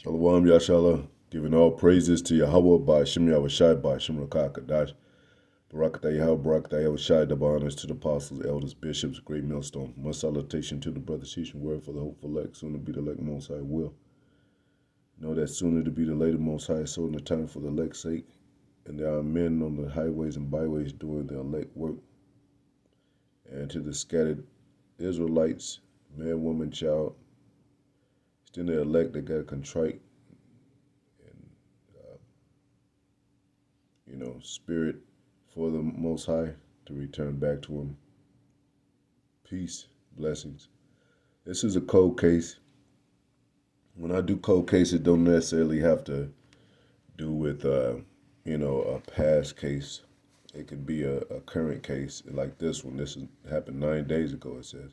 Shalom Yashala, giving all praises to Yahawah by Shem Yahawashi by Shem Rakakadash. Barakatah Yahawah, Barakatah Yahawashi, double honors to the apostles, elders, bishops, great millstone. Much salutation to the brother teaching word for the hopeful elect, soon to be the elect most high will. Know that sooner to be the later most high, so in the time for the elect's sake. And there are men on the highways and byways doing the elect work. And to the scattered Israelites, man, woman, child, still the elect that got contrite spirit for the Most High to return back to Him. Peace, blessings. This is a cold case. When I do cold cases, it don't necessarily have to do with, a past case. It could be a current case like this one. This happened 9 days ago, it says.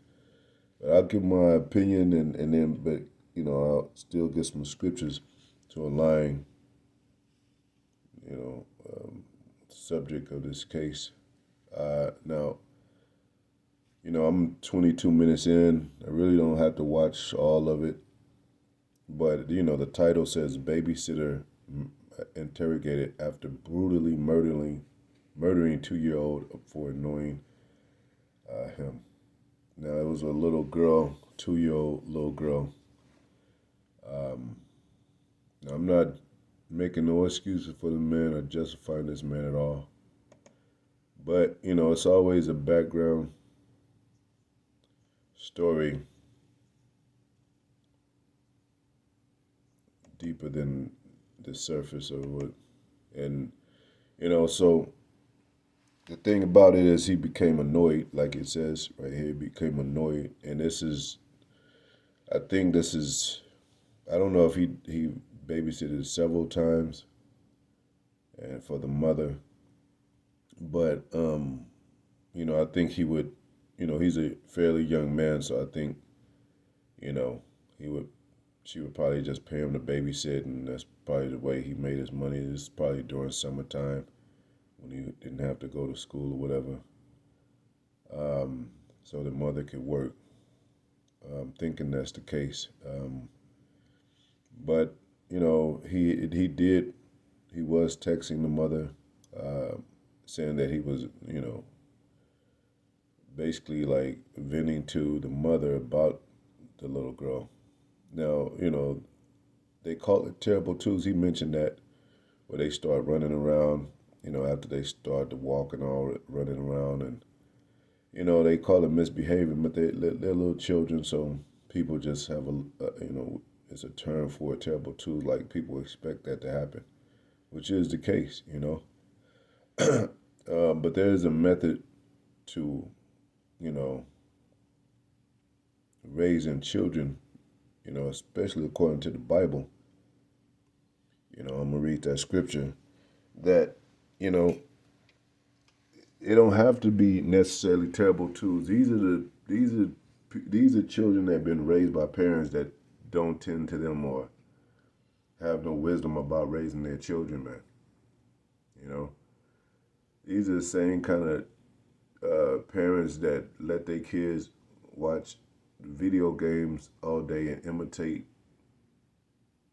But I'll give my opinion and then, but, I'll still get some scriptures to align, subject of this case. Now, I'm 22 minutes in. I really don't have to watch all of it. But, the title says Babysitter Interrogated After Brutally Murdering 2-year-old for annoying him. Now, it was a little girl, 2-year-old little girl. Now, I'm not making no excuses for the man or justifying this man at all. But, it's always a background story deeper than the surface of what. And, so the thing about it is he became annoyed, like it says right here, he became annoyed. And I think this is, I don't know if he babysitted several times and for the mother. But, I think he would, he's a fairly young man, so I think, she would probably just pay him to babysit, and that's probably the way he made his money. This is probably during summertime when he didn't have to go to school or whatever, so the mother could work. I'm thinking that's the case. But, he was texting the mother, saying that he was, basically like venting to the mother about the little girl. Now, they call it terrible twos. He mentioned that where they start running around, after they start to walk and all running around, and they call it misbehaving, but they're little children, so people just have it's a term for a terrible twos. Like people expect that to happen, which is the case, but there is a method to, raising children, especially according to the Bible. I'm gonna read that scripture that, it don't have to be necessarily terrible twos. These are children that have been raised by parents that don't tend to them or have no wisdom about raising their children, man. These are the same kind of parents that let their kids watch video games all day and imitate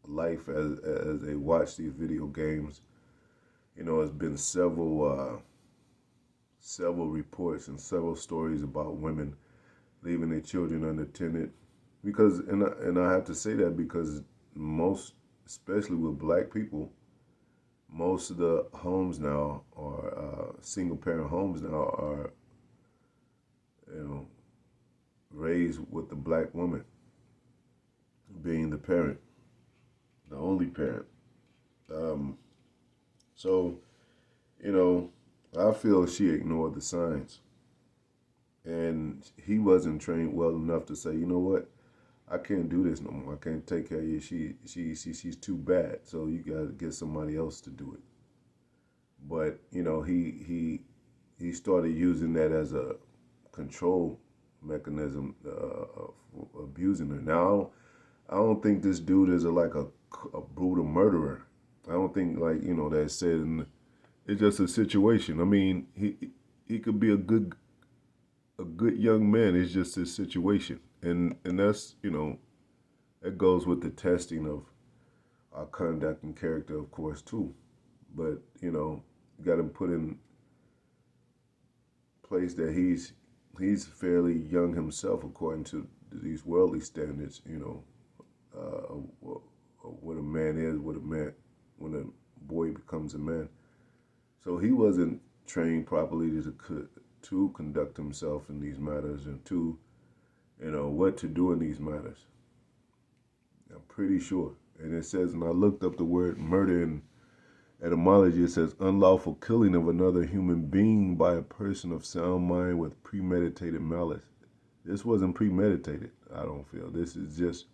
life as they watch these video games. It's been several reports and several stories about women leaving their children unattended. Because, and I have to say that because most, especially with black people, most of the homes now are single parent homes now are, raised with the black woman being the parent, the only parent. So, I feel she ignored the signs. And he wasn't trained well enough to say, you know what, I can't do this no more. I can't take care of you. She's too bad. So you got to get somebody else to do it. But he started using that as a control mechanism, of abusing her. Now I don't think this dude is a brutal murderer. I don't think that said. It's just a situation. I mean, he could be a good young man. It's just his situation, and that's that goes with the testing of our conduct and character, of course, too. But you got to put in place that he's fairly young himself according to these worldly standards. What a man is, what a man when a boy becomes a man. So he wasn't trained properly to conduct himself in these matters and to what to do in these matters. I'm pretty sure. And it says, and I looked up the word murder in etymology. It says unlawful killing of another human being by a person of sound mind with premeditated malice. This wasn't premeditated. I don't feel. This is just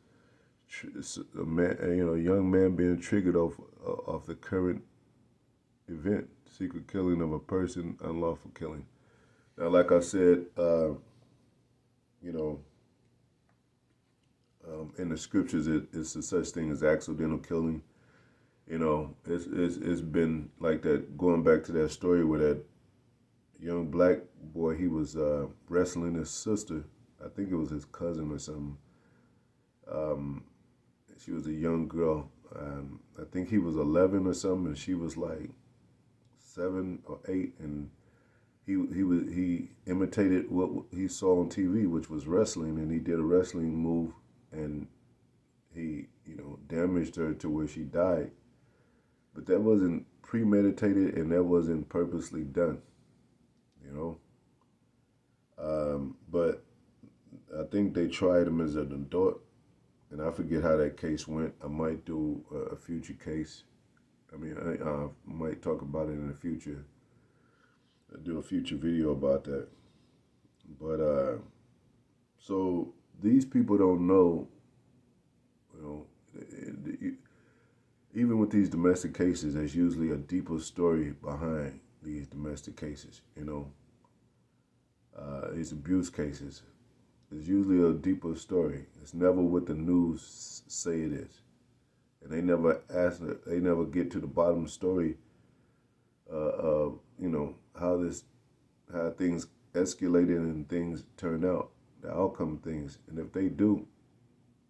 a man, a young man being triggered off the current event, secret killing of a person, unlawful killing. Now, like I said, you know, in the scriptures, it's a such thing as accidental killing. It's been like that. Going back to that story where that young black boy, he was wrestling his sister. I think it was his cousin or something. She was a young girl. I think he was 11 or something, and she was like 7 or 8, and he imitated what he saw on TV, which was wrestling, and he did a wrestling move, and he damaged her to where she died. But that wasn't premeditated, and that wasn't purposely done. But I think they tried him as an adult, and I forget how that case went. I might do a future case. I might talk about it in the future. Do a future video about that. But so these people don't know. Even with these domestic cases, there's usually a deeper story behind these domestic cases. These abuse cases. There's usually a deeper story. It's never what the news say it is, and they never ask. They never get to the bottom of the story of how things escalated and things turned out, the outcome of things. And if they do,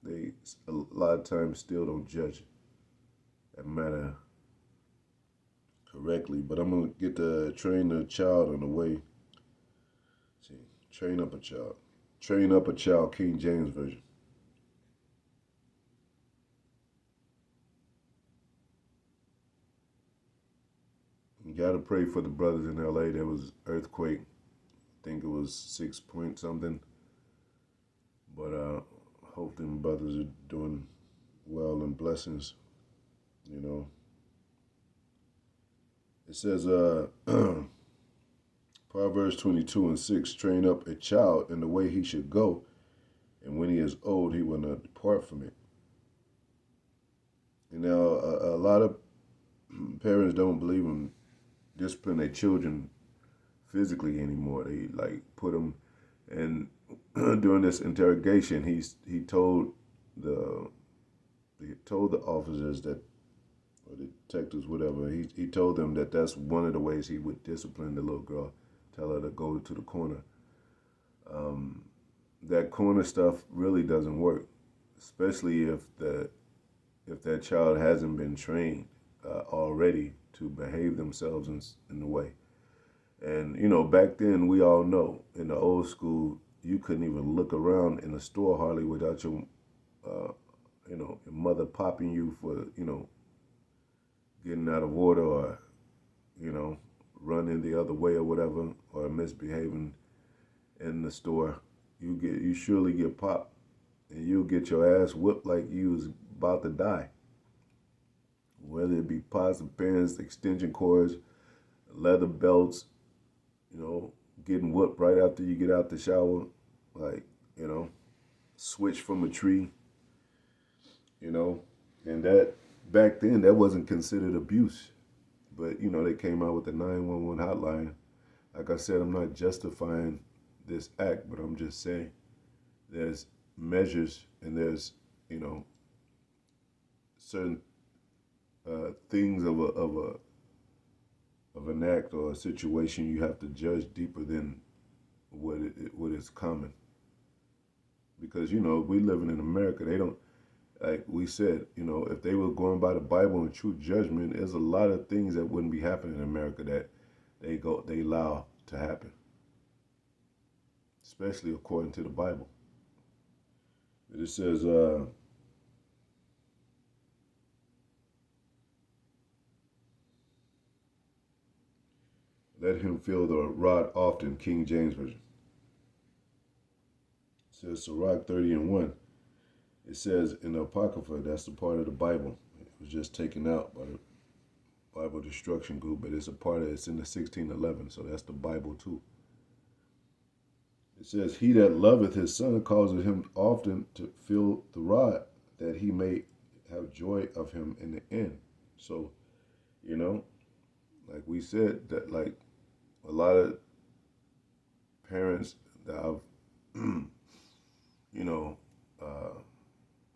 they a lot of times still don't judge that matter correctly. But I'm gonna get to train a child on the way. See, train up a child. Train up a child, King James Version. You gotta pray for the brothers in LA. There was earthquake. I think it was 6 point something. But hope them brothers are doing well and blessings. It says Proverbs 22:6, train up a child in the way he should go, and when he is old, he will not depart from it. A lot of parents don't believe in discipline their children physically anymore. They put them, and during this interrogation, he told the officers that, or the detectives, whatever. He told them that that's one of the ways he would discipline the little girl. Tell her to go to the corner. That corner stuff really doesn't work, especially if that child hasn't been trained already to behave themselves in the way. And back then, we all know in the old school, you couldn't even look around in a store hardly without your mother popping you for getting out of order, or running the other way or whatever, or misbehaving in the store. You surely get popped, and you'll get your ass whipped like you was about to die. Whether it be pots and pans, extension cords, leather belts, getting whooped right after you get out the shower, switch from a tree, and that back then that wasn't considered abuse. But they came out with the 911 hotline. Like I said, I'm not justifying this act, but I'm just saying there's measures and there's certain things of an act or a situation you have to judge deeper than what is common. Because we living in America, they don't. Like we said, if they were going by the Bible and true judgment, there's a lot of things that wouldn't be happening in America that they allow to happen, especially according to the Bible. It says, "Let him feel the rod often." King James version. It says Sirach 30:1. It says in the Apocrypha, that's the part of the Bible. It was just taken out by the Bible Destruction Group, but it's a part of it's in the 1611, so that's the Bible too. It says, "He that loveth his son causeth him often to feel the rod, that he may have joy of him in the end." So, you know, like we said, that like a lot of parents that I've, you know, uh,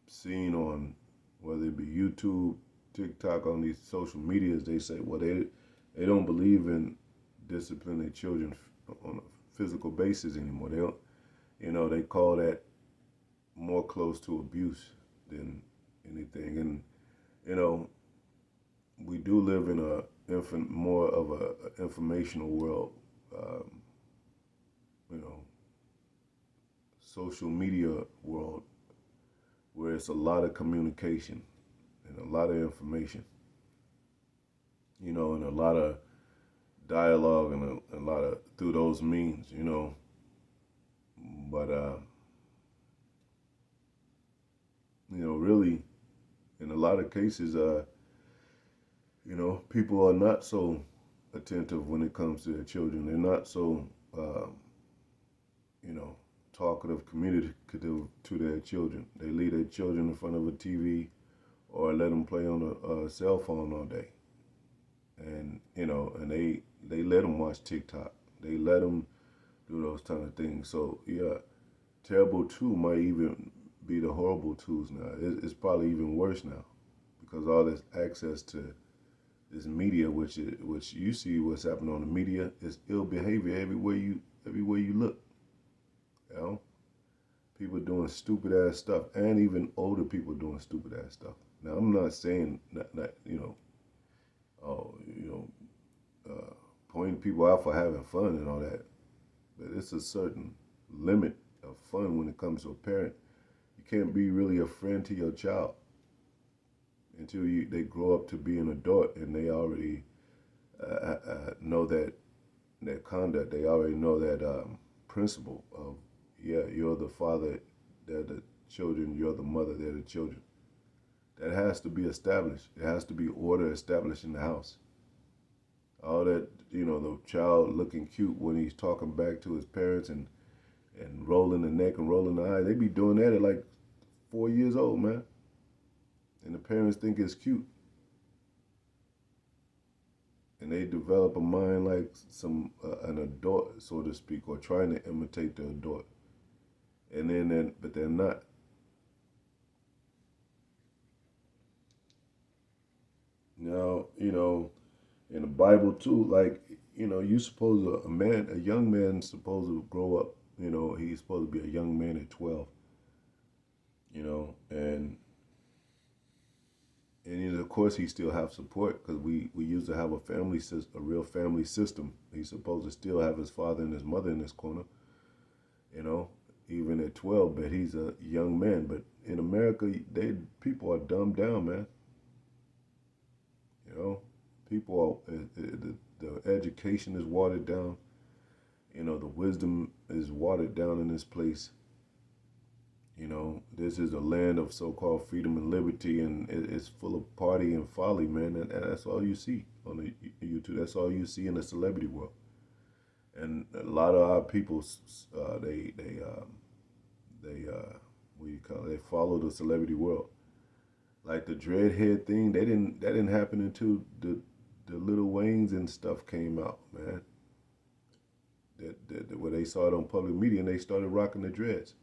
seen on whether it be YouTube, TikTok, on these social medias, they say, well, they don't believe in disciplining their children on a physical basis anymore. They don't, they call that more close to abuse than anything. And you know, we do live in more of a informational world. Um, social media world where it's a lot of communication and a lot of information, and a lot of dialogue and a lot of through those means. But really, in a lot of cases, people are not so attentive when it comes to their children. They're not so, you know, talkative, communicative to their children. They leave their children in front of a TV or let them play on a cell phone all day. And, and they let them watch TikTok. They let them do those kind of things. So, yeah, terrible two might even be the horrible twos now. It's probably even worse now because all this access to this media, which you see what's happening on the media, is ill behavior everywhere you look. You know, people doing stupid ass stuff, and even older people doing stupid ass stuff. Now, I'm not saying that oh, pointing people out for having fun and all that, but it's a certain limit of fun when it comes to a parent. You can't be really a friend to your child until they grow up to be an adult and they already know that conduct. They already know that principle of, yeah, you're the father, they're the children, you're the mother, they're the children. That has to be established. There has to be order established in the house. All that, the child looking cute when he's talking back to his parents and rolling the neck and rolling the eye. They be doing that at like 4 years old, man. And the parents think it's cute. And they develop a mind like an adult, so to speak, or trying to imitate the adult. But they're not. Now, in the Bible too, like, you suppose a young man's supposed to grow up, he's supposed to be a young man at 12, and of course he still have support because we used to have a real family system. He's supposed to still have his father and his mother in his corner, you know, even at 12, but he's a young man. But in America, people are dumbed down, man. People are, the education is watered down. The wisdom is watered down in this place. This is a land of so-called freedom and liberty, and it's full of party and folly, man. And that's all you see on the YouTube. That's all you see in the celebrity world. And a lot of our people, they what do you call it? They follow the celebrity world. Like the dreadhead thing, that didn't happen until the Little Waynes and stuff came out, man. That where they saw it on public media and they started rocking the dreads.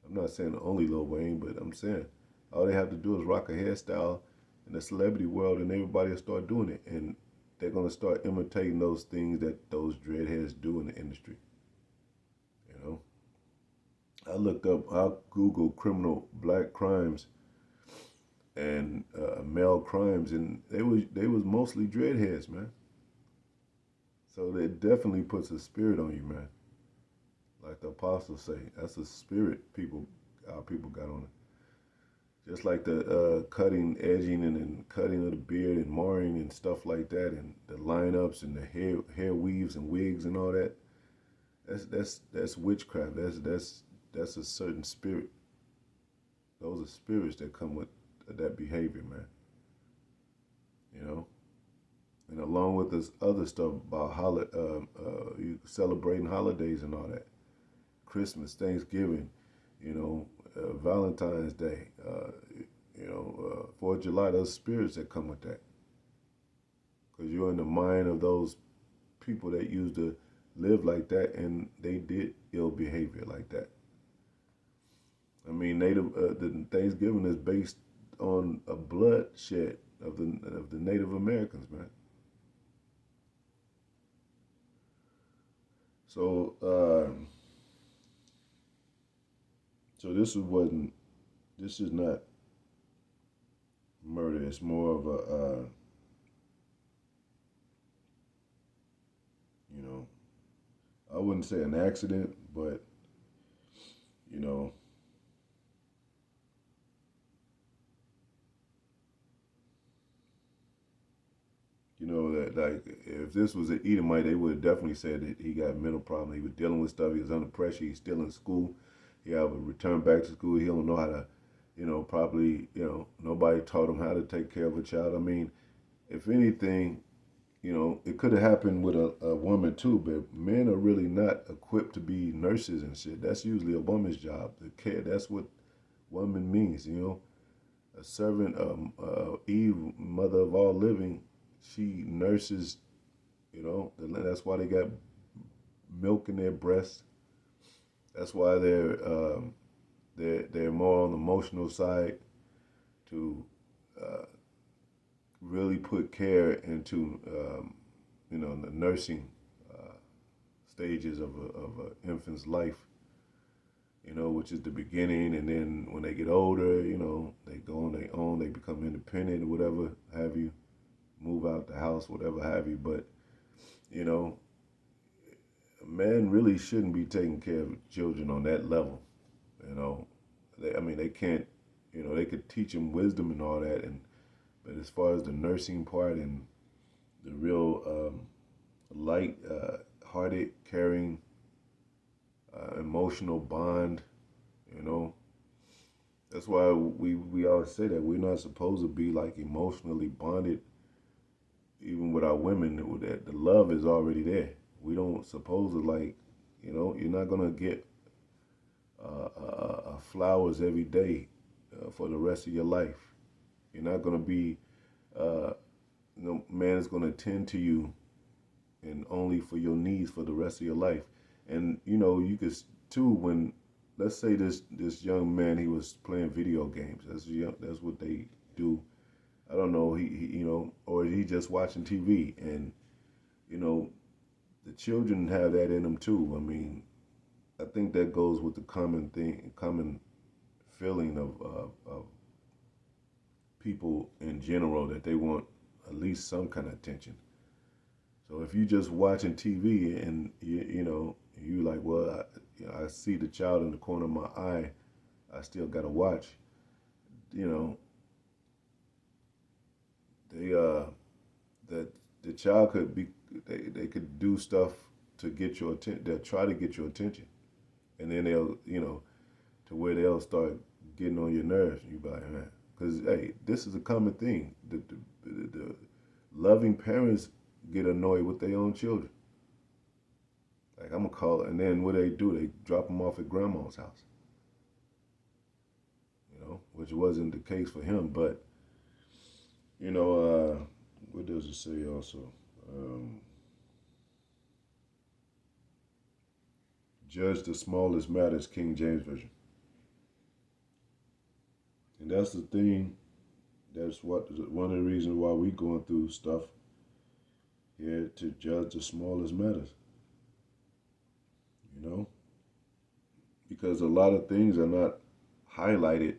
I'm not saying only Lil Wayne, but I'm saying all they have to do is rock a hairstyle in the celebrity world and everybody will start doing it. And they're going to start imitating those things that those dreadheads do in the industry. I Googled criminal black crimes and male crimes, and they was mostly dreadheads, man. So it definitely puts a spirit on you, man. Like the apostles say, that's a spirit our people got on it. Just like the cutting, edging, and then cutting of the beard and marring and stuff like that, and the lineups and the hair weaves and wigs and all that. That's witchcraft. That's a certain spirit. Those are spirits that come with that behavior, man. You know, and along with this other stuff about you celebrating holidays and all that, Christmas, Thanksgiving, Valentine's Day, 4th of July. Those spirits that come with that, because you're in the mind of those people that used to live like that, and they did ill behavior like that. I mean, the Thanksgiving is based on a bloodshed of the Native Americans, man. So, so this is not murder. It's more of a, you know, I wouldn't say an accident, but you know, that like if this was an Edomite, they would have definitely said that he got a mental problem. He was dealing with stuff. He was under pressure. He's still in school. He have a return back to school. He don't know how to, probably, nobody taught him how to take care of a child. I mean, if anything, it could have happened with a woman too, but men are really not equipped to be nurses and shit. That's usually a woman's job. The care, that's what woman means, A servant, Eve, mother of all living, she nurses, that's why they got milk in their breasts. That's why they're more on the emotional side to really put care into the nursing stages of a infant's life. Which is the beginning, and then when they get older, they go on their own, they become independent or whatever have you, move out the house, whatever have you. But you know, a man really shouldn't be taking care of children on that level. I mean, they can't. They could teach them wisdom and all that, but as far as the nursing part and the real light hearted, caring, emotional bond, you know. That's why we always say that we're not supposed to be like emotionally bonded, even with our women. That the love is already there. We don't suppose to you're not gonna get flowers every day for the rest of your life. You're not gonna be, man is gonna tend to you and only for your needs for the rest of your life. And you could too when, let's say this young man, he was playing video games. That's what they do. I don't know. He or he just watching TV, and the children have that in them too. I mean, I think that goes with the common feeling of people in general, that they want at least some kind of attention. So if you just watching TV and you like, well, I see the child in the corner of my eye, I still gotta watch. You know, they that the child could be, they could do stuff to get your attention. They'll try to get your attention, and then they'll to where they'll start getting on your nerves. You be like, man, because hey, this is a common thing. The loving parents get annoyed with their own children. Like, I'm gonna call it, and then what they do, they drop them off at grandma's house. Which wasn't the case for him, but what does it say also? Judge the smallest matters, King James Version, and that's the thing. That's one of the reasons why we going through stuff here, to judge the smallest matters. You know, because a lot of things are not highlighted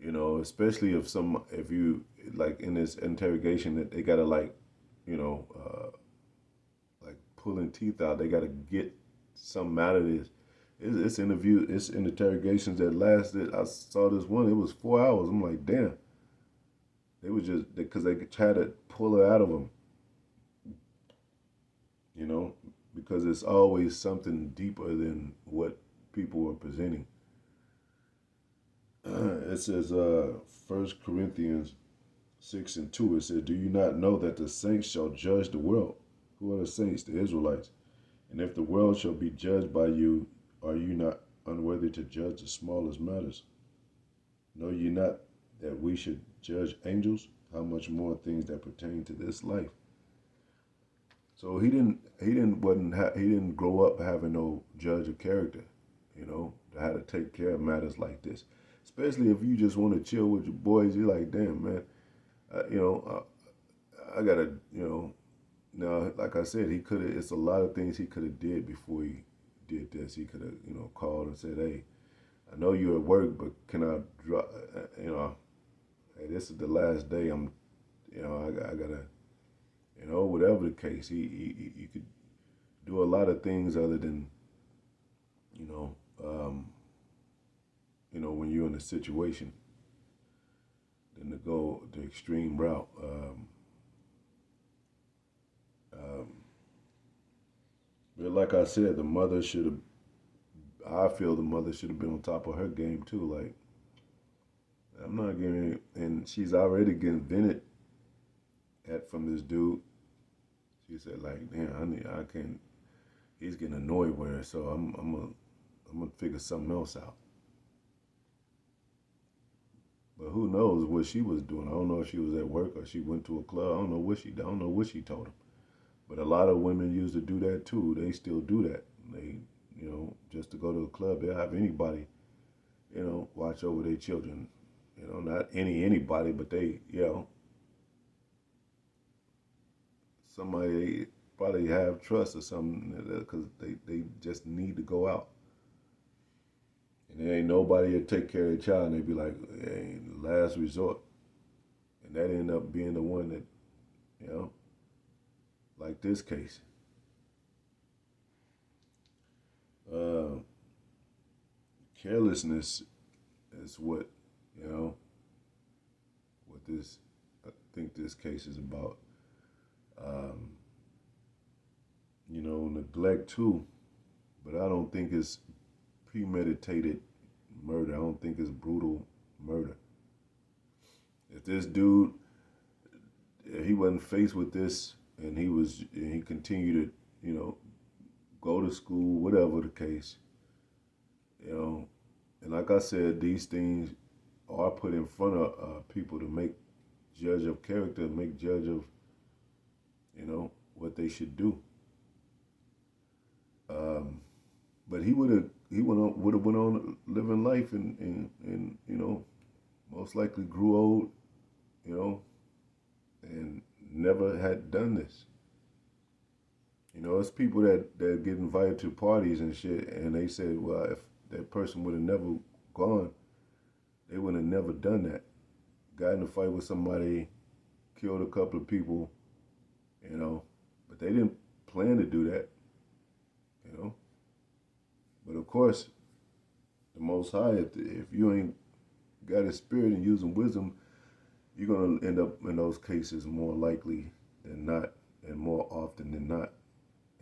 Especially if you like in this interrogation that they gotta like, you know, like pulling teeth out. They gotta get something out of this. It's interrogations that lasted. I saw this one. It was 4 hours. I'm like, damn. They were just because they tried to pull her out of them, you know, because it's always something deeper than what people are presenting. It says, 1 Corinthians 6:2. It says, "Do you not know that the saints shall judge the world?" Who are the saints? The Israelites. "And if the world shall be judged by you, are you not unworthy to judge the smallest matters? Know ye not that we should judge angels? How much more things that pertain to this life?" So he didn't grow up having no judge of character, to how to take care of matters like this. Especially if you just want to chill with your boys, you're like, damn man, I gotta, now like I said, he could have. It's a lot of things he could have did before he did this. He could have, called and said, hey, I know you're at work, but can I drop, hey, this is the last day. I gotta, whatever the case, he could do a lot of things other than, you know, um, when you're in a situation, than to go the extreme route. Um, but like I said, the mother should have. I feel the mother should have been on top of her game too. Like I'm not getting it, and she's already getting vented at from this dude. She said like, "Damn, I can't." He's getting annoyed with her, so I'm gonna figure something else out. But who knows what she was doing? I don't know if she was at work or she went to a club. I don't know what she told him. But a lot of women used to do that too. They still do that. They, just to go to a club, they'll have anybody, watch over their children. Not anybody, but they, somebody probably have trust or something because they just need to go out. And there ain't nobody to take care of the child, and they be like, hey, last resort. And that end up being the one that, you know, like this case. Uh, Carelessness is you know, what I think this case is about. Um, neglect too, but I don't think it's premeditated murder. I don't think it's brutal murder. If this dude, he wasn't faced with this, and he continued to, go to school, whatever the case, you know, and like I said, these things are put in front of people to make judge of character, make judge of, what they should do. Um, but he went on living life and most likely grew old, you know, and never had done this. It's people that get invited to parties and shit, and they said, well, if that person would have never gone, they would have never done that. Got in a fight with somebody, killed a couple of people, but they didn't plan to do that, you know. But of course, the Most High, if you ain't got His Spirit and using wisdom, you're gonna end up in those cases more likely than not, and more often than not.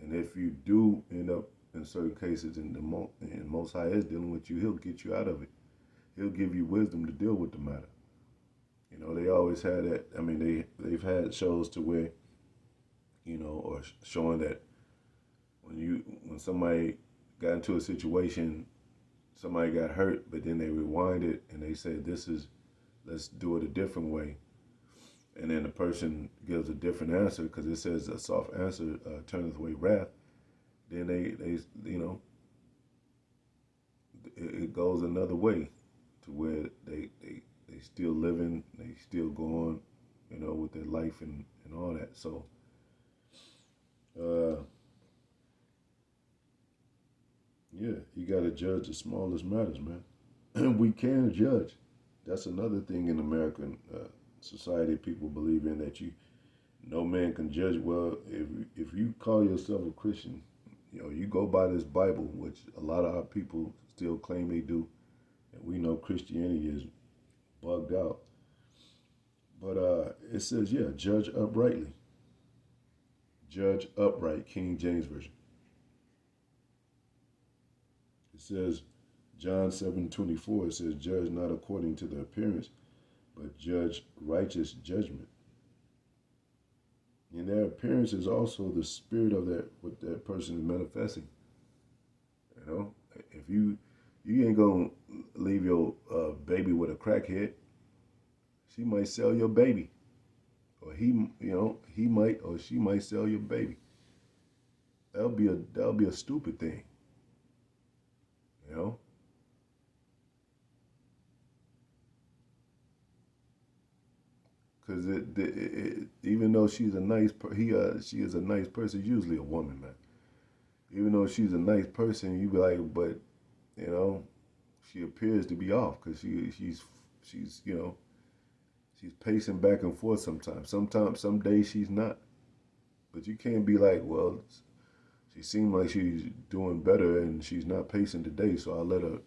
And if you do end up in certain cases, and Most High is dealing with you, He'll get you out of it. He'll give you wisdom to deal with the matter. They always had that. I mean, they've had shows to where, or showing that when somebody got into a situation, somebody got hurt, but then they rewind it and they say, let's do it a different way. And then the person gives a different answer because it says a soft answer turneth away wrath. Then they it goes another way to where they still living, they still go on, with their life and all that. So, uh, yeah, you got to judge the smallest matters, man. We can judge. that's another thing in American society. People believe in that no man can judge. Well, if you call yourself a Christian, you go by this Bible, which a lot of our people still claim they do, and we know Christianity is bugged out. But it says, yeah, judge uprightly, judge upright, King James version. It says, John 7:24. It says, judge not according to the appearance, but judge righteous judgment. And their appearance is also the spirit of that what that person is manifesting. You know, if you ain't gonna leave your baby with a crackhead, she might sell your baby, or he might or she might sell your baby. That'll be a stupid thing. You know, because even though she's a nice she is a nice person, usually a woman, man. Even though she's a nice person, you be like, but you know, she appears to be off because she's she's pacing back and forth sometimes. Sometimes some days she's not. But you can't be like, well, she seemed like she's doing better and she's not pacing today, so I'll let her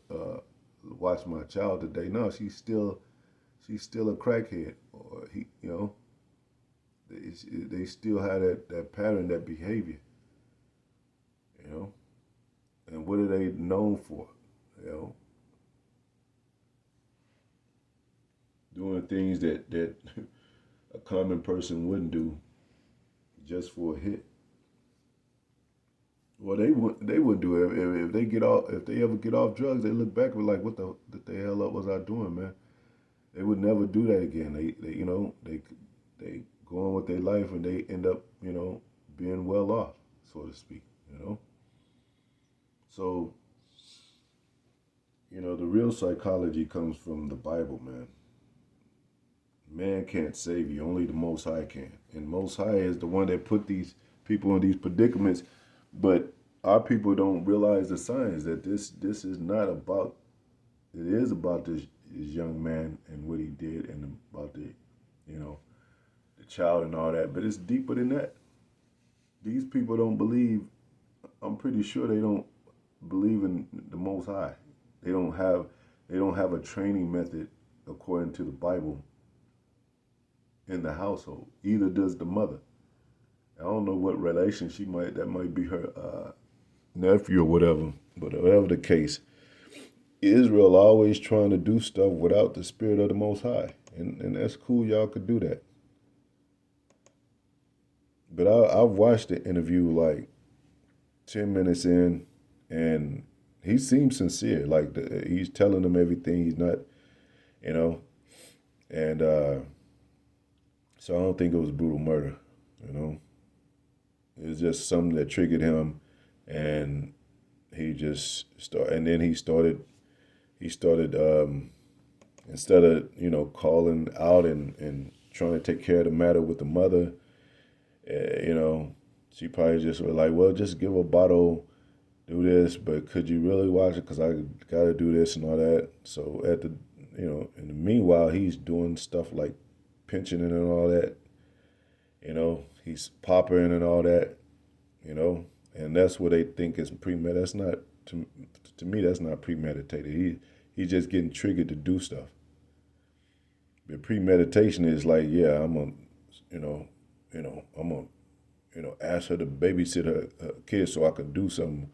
watch my child today. No, she's still a crackhead, or they still have that pattern, that behavior, you know. And what are they known for? You know, doing things that a common person wouldn't do just for a hit. Well, they wouldn't do it if they get off if they ever get off drugs. They look back and be like, what the hell up was I doing, man? They would never do that again. They go on with their life and they end up being well off, so to speak. So the real psychology comes from the Bible, man. Man can't save you. Only the Most High can. And Most High is the one that put these people in these predicaments. But our people don't realize the signs that this is not about. It is about this young man and what he did, and about the child and all that. But it's deeper than that. These people don't believe. I'm pretty sure they don't believe in the Most High. They don't have a training method according to the Bible in the household. Either does the mother. I don't know what relation that might be her nephew or whatever, but whatever the case, Israel always trying to do stuff without the spirit of the Most High, and that's cool. Y'all could do that, but I've watched the interview like 10 minutes in, and he seems sincere. Like he's telling them everything. He's not, you know, and so I don't think it was brutal murder. You know, it was just something that triggered him, and he just started. And then he started. Instead of calling out and trying to take care of the matter with the mother, she probably just was like, well, just give a bottle, do this, but could you really watch it? Because I got to do this and all that. So in the meanwhile, he's doing stuff like pinching it and all that. He's popping and all that. And that's what they think is premeditated. That's not to me. That's not premeditated. He's just getting triggered to do stuff. But premeditation is like, yeah, I'm gonna, I'm gonna, ask her to babysit her kids so I can do something,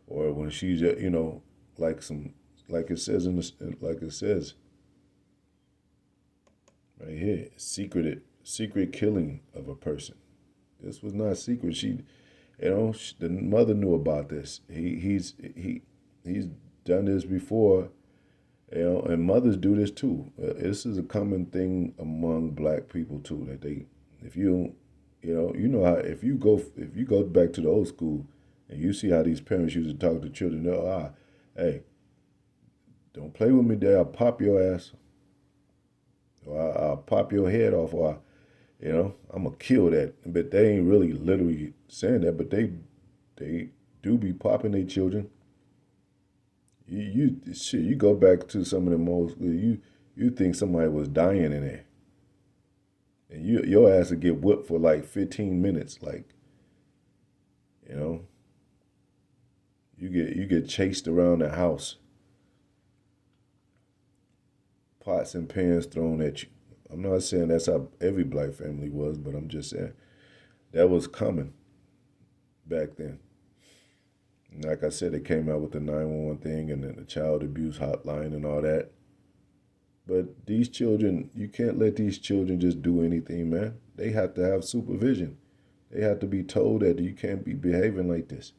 or when she's, like like it says like it says right here, secret killing of a person. This was not secret. The mother knew about this. He's done this before. And mothers do this too. This is a common thing among black people too. That if you, how if you go back to the old school, and you see how these parents used to talk to children, hey, don't play with me, there. I'll pop your ass, or I'll pop your head off, or I'm gonna kill that. But they ain't really literally saying that, but they do be popping their children. You go back to some of the most You think somebody was dying in there, and your ass would get whipped for like 15 minutes. Like, you know, you get chased around the house, pots and pans thrown at you. I'm not saying that's how every black family was, but I'm just saying that was common back then. Like I said, they came out with the 911 thing and then the child abuse hotline and all that. But these children, you can't let these children just do anything, man. They have to have supervision. They have to be told that you can't be behaving like this.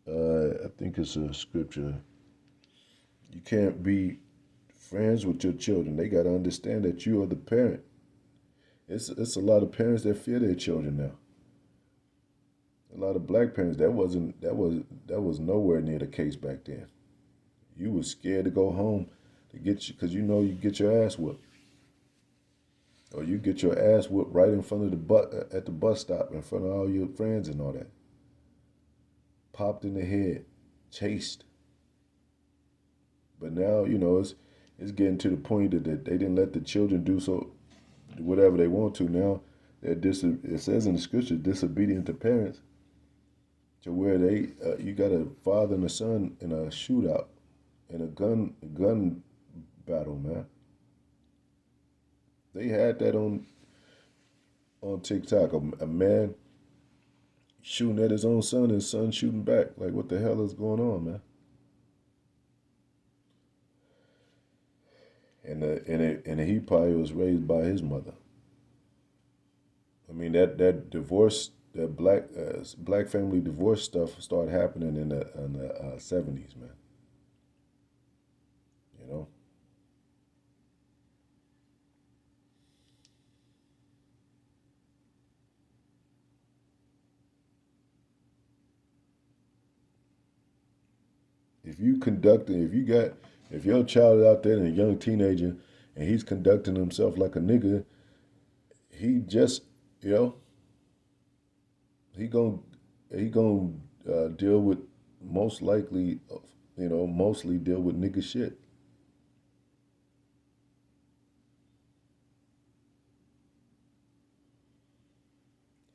I think it's a scripture. You can't be friends with your children. They got to understand that you are the parent. It's a lot of parents that fear their children now. A lot of black parents that was nowhere near the case back then. You was scared to go home to get you because you know you get your ass whooped, or you get your ass whooped right in front of the at the bus stop in front of all your friends and all that. Popped in the head, chased. But now it's getting to the point that they didn't let the children do so whatever they want to. Now it says in the scripture disobedient to parents to where you got a father and a son in a shootout in a gun battle, man. They had that on TikTok. A man shooting at his own son and his son shooting back. Like, what the hell is going on, man? And he probably was raised by his mother. I mean that divorce, that black family divorce stuff started happening in the 70s, man. You know, if your child is out there and a young teenager and he's conducting himself like a nigga, he just you know he gon' he gon' deal with most likely mostly deal with nigga shit.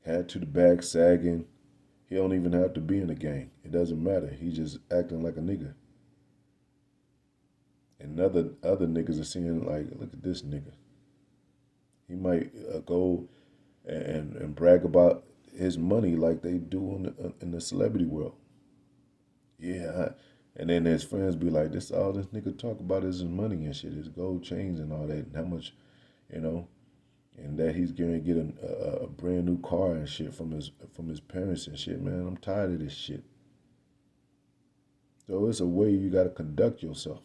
Had to the back sagging. He don't even have to be in a gang. It doesn't matter. He just acting like a nigga. And other niggas are seeing like, look at this nigga. He might go and brag about his money like they do in the celebrity world. Yeah, and then his friends be like, "This all this nigga talk about is his money and shit, his gold chains and all that, and how much, you know, and that he's going to get a brand new car and shit from his parents and shit." Man, I'm tired of this shit. So it's a way you got to conduct yourself.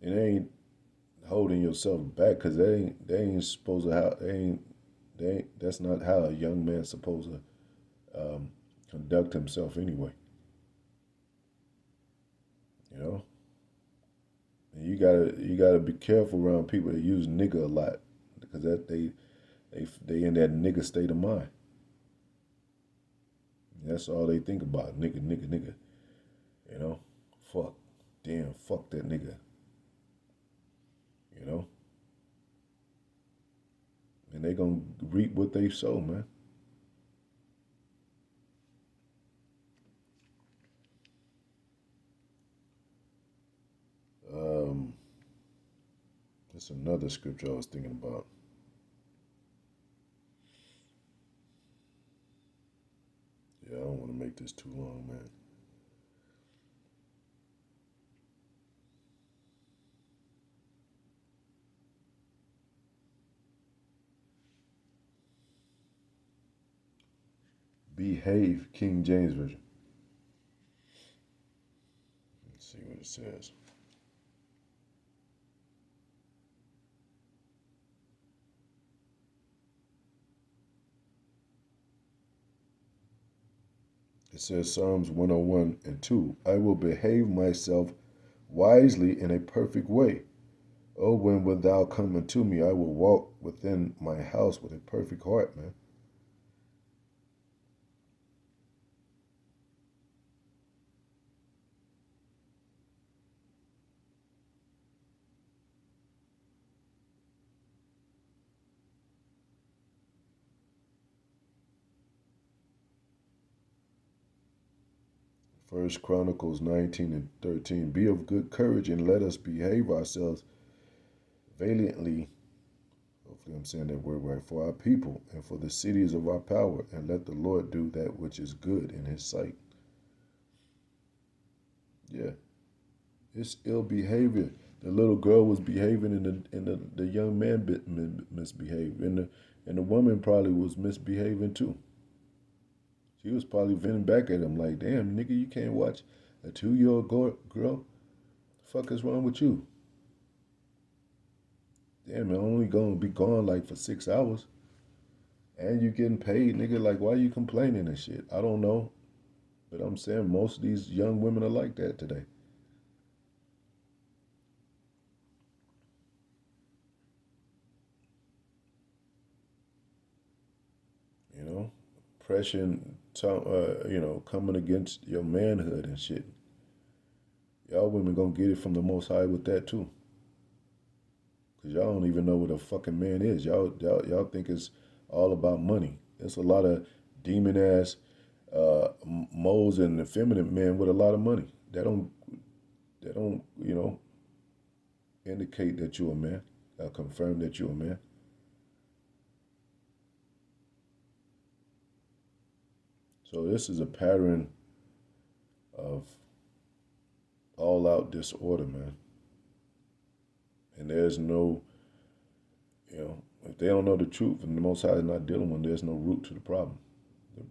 It ain't holding yourself back because they ain't supposed to how they ain't that's not how a young man's supposed to conduct himself anyway. You know, and you gotta be careful around people that use nigga a lot because they in that nigga state of mind. That's all they think about, nigga, nigga, nigga. You know, fuck, damn, fuck that nigga. You know, and they gonna reap what they sow, man. Um, that's another scripture I was thinking about. Yeah, I don't want to make this too long, man. Behave, King James Version. Let's see what it says. It says Psalms 101 and 2. I will behave myself wisely in a perfect way. Oh, when wilt thou come unto me? I will walk within my house with a perfect heart, man. First Chronicles 19:13. Be of good courage and let us behave ourselves valiantly. Hopefully, I'm saying that word right. For our people and for the cities of our power, and let the Lord do that which is good in his sight. Yeah, it's ill behavior. The little girl was behaving, and the young man misbehaved, and the woman probably was misbehaving too. She was probably venting back at him like, "Damn, nigga, you can't watch a 2-year-old girl. The fuck is wrong with you? Damn, I'm only gonna be gone like for 6 hours, and you getting paid, nigga. Like, why you complaining and shit?" I don't know, but I'm saying most of these young women are like that today. You know, pressure, coming against your manhood and shit. Y'all women gonna get it from the Most High with that too. Cause y'all don't even know what a fucking man is. Y'all think it's all about money. There's a lot of demon ass moles and effeminate men with a lot of money. They don't indicate that you're a man, confirm that you're a man. So this is a pattern of all out disorder, man. And there's no, if they don't know the truth and the Most High is not dealing with them, there's no root to the problem.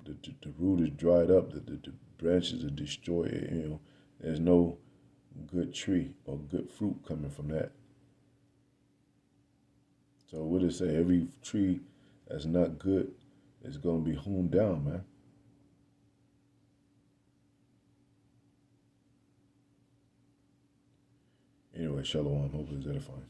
The root is dried up, the branches are destroyed, there's no good tree or good fruit coming from that. So what it say? Every tree that's not good is going to be hewn down, man. Anyway, shalom. Hopefully it's edifying.